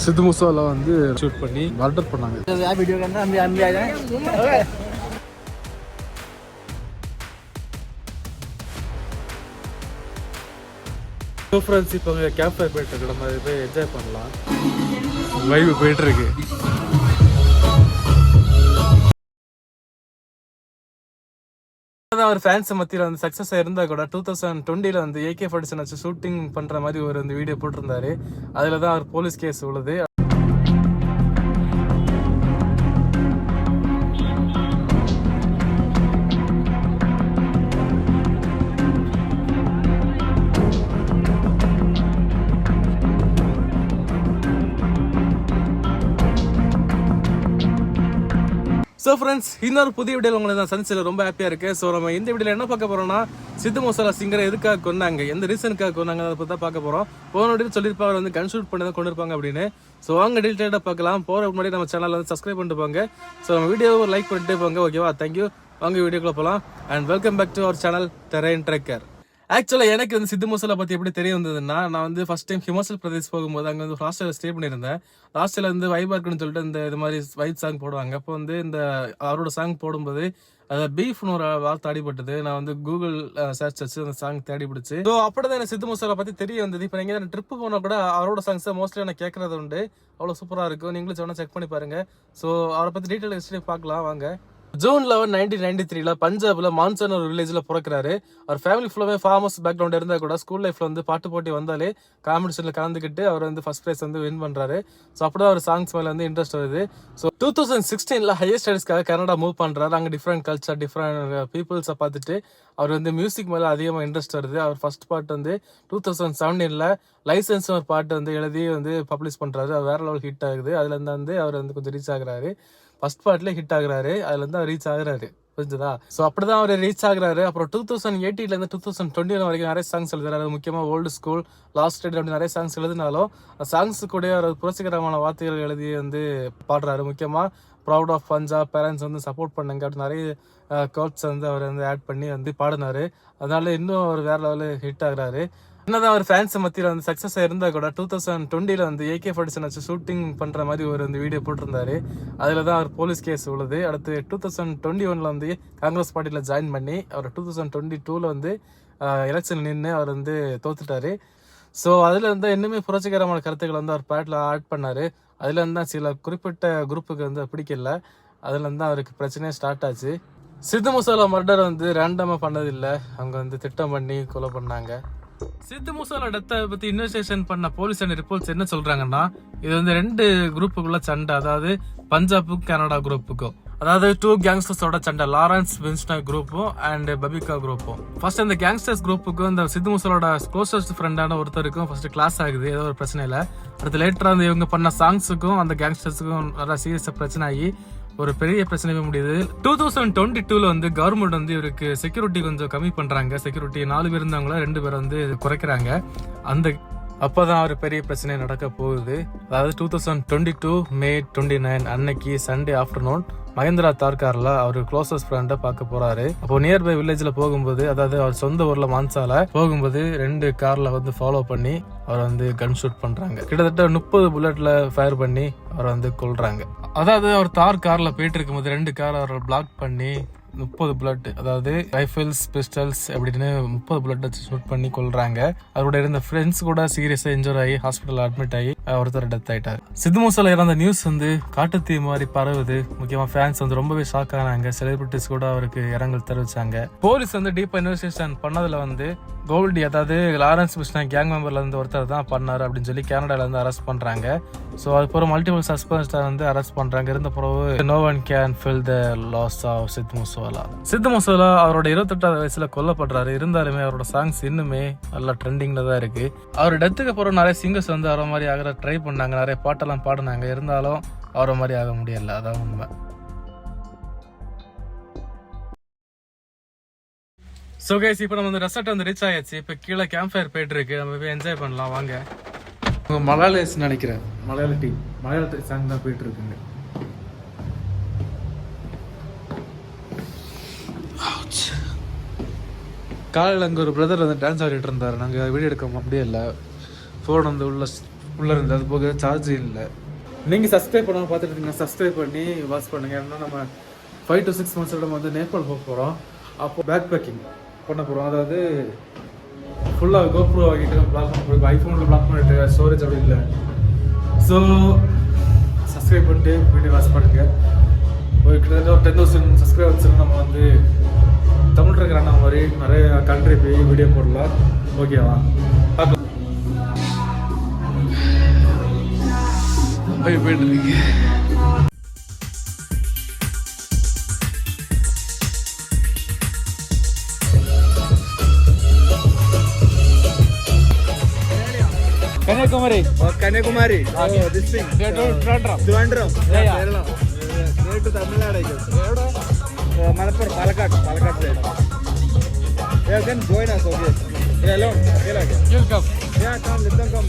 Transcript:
சித்து மூசாவில் வந்து ஷூட் பண்ணி மர்டர் பண்ணாங்க. ஃப்ரெண்ட்ஸ் இப்போ கேம்ப் ஃபயர் போயிட்டு இருக்கு, நம்ம போய் என்ஜாய் பண்ணலாம். வைப் போயிட்டு இருக்கு. ஒரு ஃபேன்ஸ் மத்தியில் வந்து சக்ஸஸ் இருந்தால் கூட 2020 வந்து AK-47 வச்சு ஷூட்டிங் பண்ணுற மாதிரி ஒரு வந்து வீடியோ போட்டிருந்தாரு. அதில் தான் அவர் போலீஸ் கேஸ் உள்ளது. ஸோ ஃப்ரெண்ட்ஸ், இன்னொரு புதிய வீடியோவில் உங்களை நான் சந்திச்சதில் ரொம்ப ஹாப்பியாக இருக்கேன். ஸோ நம்ம இந்த வீடியோவில் என்ன பார்க்க போகிறோம்னா, சித்து மூசாவில் சிங்கரை எதுக்காக கொண்டாங்க, எந்த ரீசனுக்காக கொண்டாங்க, அதை பற்றி தான் பார்க்க போகிறோம். போன வீடியோ சொல்லியிருப்பாங்க வந்து கன் ஷூட் பண்ணி தான் கொண்டு இருப்பாங்க அப்படின்னு. ஸோ வாங்க டீட்டெயிலாக பார்க்கலாம். போகிற முன்னாடி நம்ம சேனலில் வந்து சப்ஸ்கிரைப் பண்ணிட்டு போங்க. ஸோ நம்ம வீடியோவை லைக் பண்ணிட்டு போங்க. ஓகேவா? தேங்க்யூ. வாங்க வீடியோக்குள்ளே போகலாம். And welcome back to our channel Terrain Trekker. ஆக்சுவலாக எனக்கு வந்து சித்து மூசாலை பற்றி எப்படி தெரிய வந்ததுன்னா, நான் வந்து ஃபர்ஸ்ட் டைம் ஹிமாச்சல் பிரதேஷ் போகும்போது அங்கே வந்து ஹாஸ்டலில் ஸ்டே பண்ணியிருந்தேன். ஹாஸ்டலில் வந்து வைபாக இருக்குன்னு சொல்லிட்டு இது மாதிரி வைப் சாங் போடுவாங்க. அப்போ வந்து இந்த அவரோட சாங் போடும்போது அதை பீஃப்னு ஒரு வார்த்தை அடிபட்டது. நான் வந்து கூகுள் சர்ச் வச்சு அந்த சாங் தேடி பிடிச்சி. ஸோ அப்படிதான் எனக்கு சித்து மூசாலை பற்றி தெரிய வந்தது. இப்போ நீங்கள் ட்ரிப்பு போனால் கூட அவரோட சாங்ஸ் தான் மோஸ்ட்லி நான் கேட்கறது உண்டு. அவ்வளோ சூப்பராக இருக்கும். நீங்களும் சொன்னால் செக் பண்ணி பாருங்க. ஸோ அவரை பற்றி டீட்டெயில் ஹிஸ்டரி பார்க்கலாம் வாங்க. ஜூன் 11, 1993 பஞ்சாப்ல மான்சன் ஒரு வில்லேஜ்ல பிறக்கிறாரு. அவர் ஃபேமிலி ஃபுல்லாவே ஃபார்மர்ஸ் பேக்ரவுண்ட் இருந்தா கூட ஸ்கூல் லைஃப்ல வந்து பாட்டு போட்டி வந்தாலே காம்படிஷன்ல கலந்துக்கிட்டு அவர் வந்து ஃபர்ஸ்ட் பிரைஸ் வந்து வின் பண்றாரு. ஸோ அப்படிதான் அவர் சாங்ஸ் மேல வந்து இன்ட்ரெஸ்ட் வருது. ஸோ 2016 ஹையர் ஸ்டடீஸ்க்காக கனடா மூவ் பண்றாரு. அங்கே டிஃப்ரெண்ட் கல்ச்சர், டிஃப்ரெண்ட் பீப்புள்ஸை பார்த்துட்டு அவர் வந்து மியூசிக் மேல அதிகமாக இன்ட்ரெஸ்ட் வருது. அவர் ஃபர்ஸ்ட் பாட்டு வந்து 2017 லைசன்ஸ் ஒரு பாட்டு வந்து எழுதி வந்து பப்ளிஷ் பண்றாரு. அது வேற லெவல் ஹிட் ஆகுது. அதுல இருந்து வந்து அவர் வந்து கொஞ்சம் ரீச் ஆகுறாரு. ஃபர்ஸ்ட் பார்ட்ல ஹிட் ஆகுறாரு, அதுல இருந்து அவர் ரீச் ஆகுறாரு. புரிஞ்சுதா? ஸோ அப்படிதான் அவர் ரீச் ஆகுறாரு. அப்புறம் 2018 இருந்து 2021 வரைக்கும் நிறைய சாங்ஸ் எழுதுறாரு. முக்கியமா ஓல்டு ஸ்கூல், லாஸ்ட் ரைட் அப்படி நிறைய சாங்ஸ் எழுதினாலும் சாங்ஸ் கூட ஒரு புரட்சிகரமான வார்த்தைகள் எழுதி வந்து பாடுறாரு. முக்கியமா ப்ரௌட் ஆஃப் பஞ்சாப், பேரண்ட்ஸ் வந்து சப்போர்ட் பண்ணுங்க அப்படி நிறைய கோட்ஸ் வந்து அவர் வந்து ஆட் பண்ணி வந்து பாடினாரு. அதனால இன்னும் அவர் வேற லெவலில் ஹிட் ஆகுறாரு. என்னதான் அவர் ஃபேன்ஸ் மத்தியில் வந்து சக்ஸஸ் இருந்தா கூட 2020 வந்து AK-47 வச்சு ஷூட்டிங் பண்ற மாதிரி ஒரு வந்து வீடியோ போட்டிருந்தாரு. அதுல தான் அவர் போலீஸ் கேஸ் உள்ளது. அடுத்து 2021 வந்து காங்கிரஸ் பார்ட்டியில ஜாயின் பண்ணி அவர் 2022 வந்து எலெக்ஷன் நின்று அவர் வந்து தோத்துட்டாரு. ஸோ அதுல இருந்து இன்னுமே புரட்சிகரமான கருத்துக்கள் வந்து அவர் பாட்டில் ஆட் பண்ணாரு. அதுல இருந்தா சில குறிப்பிட்ட குரூப்புக்கு வந்து பிடிக்கல. அதுல இருந்தா அவருக்கு பிரச்சனையே ஸ்டார்ட் ஆச்சு. சித்து மூசால மர்டர் வந்து ரேண்டமா பண்ணதில்லை, அவங்க வந்து திட்டம் பண்ணி கொலை பண்ணாங்க. சித்து மூசால டெத்தை பத்தி இன்வெஸ்டிகேஷன் பண்ண போலீஸ் அண்ட் ரிப்போர்ட்ஸ் என்ன சொல்றாங்கன்னா, இது வந்து 2 குரூப்புக்குள்ள சண்டை, அதாவது பஞ்சாபுக்கும் கனடா குரூப்புக்கும், அதாவது 2 கேங்ஸ்டர்ஸோட சண்டை, லாரன்ஸ் வின்ஸ்டன் குரூப்பும் அண்ட் பபிகா குரூப்பும். ஃபர்ஸ்ட் இந்த கேங்ஸ்டர்ஸ் குரூப்புக்கும் இந்த சித்து மூசாலோட க்ளோசஸ்ட் ஃப்ரெண்டான ஒருத்தருக்கும் ஃபர்ஸ்ட் கிளாஸ் ஆகுது ஏதோ ஒரு பிரச்சனையில. அடுத்து லேட்டரா வந்து இவங்க பண்ண சாங்ஸுக்கும் அந்த கேங்ஸ்டர்ஸுக்கும் நல்லா சீரியஸா பிரச்சனை ஆகி ஒரு பெரிய பிரச்சனையே முடியுது. 2022 வந்து கவர்மெண்ட் வந்து இவருக்கு செக்யூரிட்டி கொஞ்சம் கம்மி பண்றாங்க. செக்யூரிட்டி 4 பேர் இருந்தவங்கள 2 பேர் வந்து குறைக்கிறாங்க. அப்பதான் ஒரு பெரிய பிரச்சனை நடக்க போகுது. அதாவது 2022 May 29 அன்னைக்கு சண்டே ஆஃப்டர்நூன் மகேந்திரா தார் கார்ல அவர் க்ளோசஸ்ட் ஃப்ரெண்டை பார்க்க போறாரு. அப்போ நியர்பை வில்லேஜ்ல போகும்போது, அதாவது அவர் சொந்த ஊர்ல மான்சால போகும்போது 2 கார்ல வந்து ஃபாலோ பண்ணி அவர் வந்து கன் ஷூட் பண்றாங்க. கிட்டத்தட்ட 30 புல்லட்ல ஃபயர் பண்ணி அவர் வந்து கொல்றாங்க. அதாவது அவர் தார் கார்ல போயிட்டு இருக்கும்போது 2 கார் அவர் பிளாக் பண்ணி 30 புல்லட், அதாவது ரைஃபிள்ஸ், பிஸ்டல்ஸ் அப்படின்னு 30 புல்லட் வச்சு ஷூட் பண்ணி கொல்றாங்க. அவரோட இருந்த ஃப்ரெண்ட்ஸ் கூட சீரியஸா இன்ஜூர் ஆகி ஹாஸ்பிட்டல் அட்மிட் ஆகி ஒருத்தர் டெத் ஆயிட்டாரு. சித்து மூசால இறந்த நியூஸ் வந்து காட்டுத்தீ மாதிரி பரவுது. முக்கியமா ஃபேன்ஸ் வந்து ரொம்பவே ஷாக் ஆனாங்க. செலிபிரிட்டிஸ் கூட அவருக்கு இரங்கல் தெரிவிச்சாங்க. போலீஸ் வந்து டீப்பா இன்வெஸ்டிகேஷன் பண்ணதுல வந்து கோல்டி, அதாவது லாரன்ஸ் விஷ்ணா கேங் மெம்பர்ல இருந்து ஒருத்தர் தான் பண்ணாரு அப்படின்னு சொல்லி கனடால இருந்து அரெஸ்ட் பண்றாங்க. ஸோ அதுக்கப்புறம் மல்டிபிள் சஸ்பென்ஸ் வந்து அரெஸ்ட் பண்றாங்க. இருந்த பிறகு no one can fill the loss of Sidhu Moosewala. Sidhu Moosewala அவரோட 28வது வயசுல கொல்லப்படுறாரு. இருந்தாலுமே அவரோட சாங்ஸ் இன்னுமே நல்லா ட்ரெண்டிங்ல தான் இருக்கு. அவர் டெத்துக்கு அப்புறம் நிறைய சிங்கர்ஸ் வந்து அவரை மாதிரி ஆகிற ட்ரை பண்ணாங்க, நிறைய பாட்டெல்லாம் பாடினாங்க. இருந்தாலும் அவரை மாதிரி ஆக முடியல, அதான் உண்மை. ஸோ கைஸ், இப்போ நம்ம வந்து ரெசார்ட் வந்து ரீச் ஆயாச்சு. இப்போ கீழே கேம்ப் ஃபயர் போயிட்டு இருக்கு. நம்ம போய் என்ஜாய் பண்ணலாம் வாங்க. உங்க மலையாளிஸ் நினைக்கிறேன், மலையாள டீம், மலையாள சாங் தான் போயிட்டு இருக்குங்க. காலையில் அங்கே ஒரு பிரதர் வந்து டான்ஸ் ஆடிட்டு இருந்தார். நாங்கள் வீடியோ எடுக்க முடியல, ஃபோன் வந்து உள்ள உள்ளே இருந்து, அது போக சார்ஜ் இல்லை. நீங்கள் சப்ஸ்கிரைப் பண்ணாமல் பார்த்துட்டு இருக்கீங்க, சப்ஸ்கிரைப் பண்ணி வாட்ச் பண்ணுங்கள். ஏன்னா நம்ம 5 to 6 months நம்ம வந்து நேபாள் போக போகிறோம். அப்போ பேக் பேக்கிங் பண்ண போகிறோம். அதாவது ஃபுல்லாக கோப்ரோ வாங்கிட்டு பிளாக் பண்ண போகிறோம். ஐஃபோனில் பிளாக் பண்ணிட்டு ஸ்டோரேஜ் அப்படி இல்லை. ஸோ சப்ஸ்கிரைப் பண்ணிட்டு வீடியோ வாட்ச் பண்ணுங்கள். ஒரு கிட்டத்தட்ட ஒரு 10,000 சப்ஸ்கிரைபர்ஸ் நம்ம வந்து தமிழ் இருக்கிற அண்ணா மாதிரி நிறைய கண்ட்ரி போய் வீடியோ போடலாம். ஓகேவா? பார்க்கலாம். போயிட்டு இருக்கீங்க. Kanyakumari. Oh, Kanyakumari. Okay. Oh, this thing. Trivandrum. Trivandrum. Yeah, yeah. Kerala. Near to Tamil Nadu, I guess. Malappuram, Palakkad side. Yeah, then join us, okay. Yeah, alone. You'll come. Yeah, come, let them come.